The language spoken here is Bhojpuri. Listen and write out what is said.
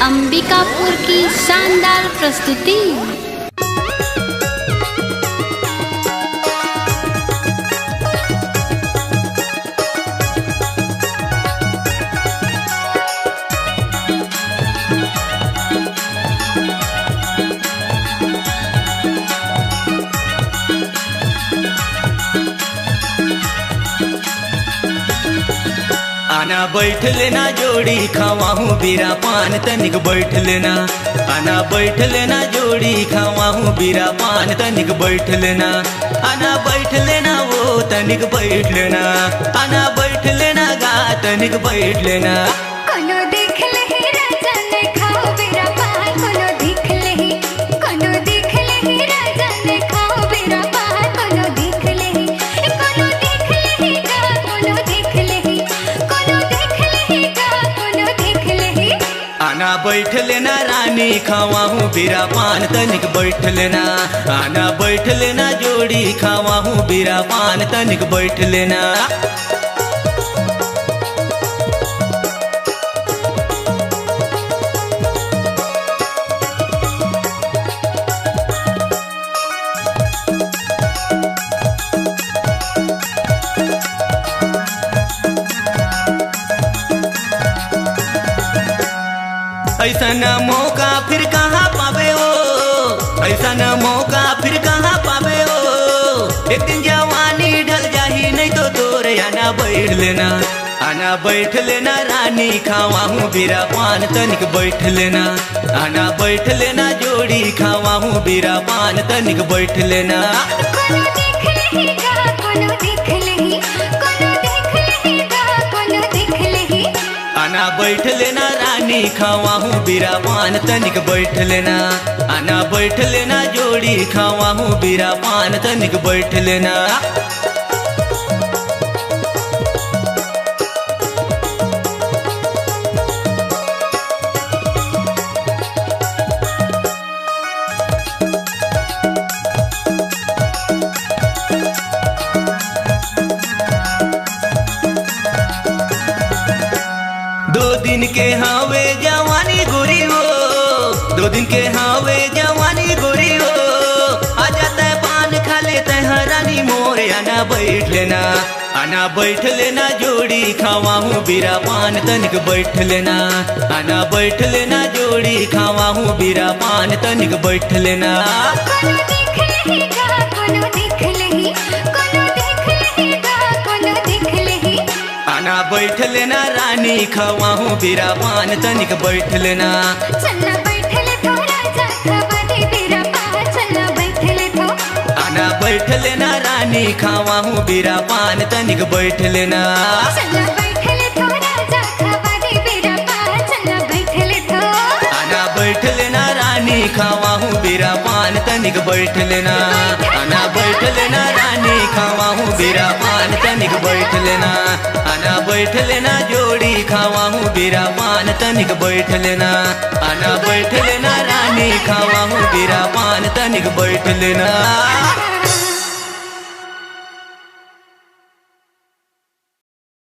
अंबिकापुर की शानदार प्रस्तुति। आना बैठ लेना जोड़ी खावाहूँ बीरा पान तनिक बैठ लेना। आना बैठ लेना जोड़ी खावाहूँ बीरा पान तनिक बैठ लेना। आना बैठ लेना वो तनिक बैठ लेना। आना बैठ लेना गा तनिक बैठ लेना। कोनो देख लेहि राजा ने खाओ बीरा पान, कोनो देख लेहि, कोनो देख लेहि राजा ने खाओ बीरा पान, कोनो देख लेहि, कोनो देख लेहि गा, कोनो देख लेहि, कोनो देख लेहि गा, कोनो देख लेहि। आना बैठ लेना रानी खावाहूँ बीरा पान तनिक बैठ लेना। आना बैठ लेना जोड़ी खावाहूँ बीरा पान तनिक बैठ लेना। ऐसा न मौका फिर कहाँ पावे हो, ऐसा न मौका फिर कहाँ पावे हो। एक दिन जवानी ढल जाही नहीं तो तोरे आना बैठ लेना। आना बैठ लेना रानी खावाहूँ बीरा पान तनिक बैठ लेना। आना बैठ लेना जोड़ी खावाहूँ बीरा पान तनिक बैठ लेना। कोनो देख लेहि गा, कोनो देख लेहि, कोनो देख लेहि गा, कोनो देख लेहि। आना बैठ लेना रानी खावाहूँ बीरा पान तनिक बैठ लेना। आना बैठ लेना जोड़ी खावाहूँ बीरा पान तनिक बैठ लेना। दो दिन के हावे जवानी गोरी हो, दो दिन के हावे जवानी गोरी हो। आ जाता है पान खा लेते हैं रानी मोरे। आना बैठ लेना। आना बैठ लेना जोड़ी खावाहूँ बीरा पान तनिक बैठ लेना। आना बैठ लेना जोड़ी खावाहूँ बीरा पान तनिक बैठ लेना। कोनो देख लेहि गा, कोनो देख लेहि, कोनो देख लेहि गा, कोनो देख लेहि। आना बैठ लेना रानी खावाहूँ बीरा पान तनिक बैठ लेना। चलना बैठ ले तो राजा खावा दे बीरा पान, चलना बैठ ले तो। आना बैठ लेना रानी खावाहूँ बीरा पान तनिक बैठ लेना। चलना बैठ ले तो राजा खावा दे बीरा पान, चलना बैठ ले तो। आना बैठ लेना रानी खावाहूँ बीरा पान तनिक बैठ लेना। आना बैठ लेना रानी खावाहूँ बीरा पान तनिक बैठ लेना। आना बैठ लेना जोड़ी खावाहूँ बीरा पान तनिक बैठ लेना। आना बैठ लेना रानी खावाहूँ बीरा पान तनिक बैठ लेना।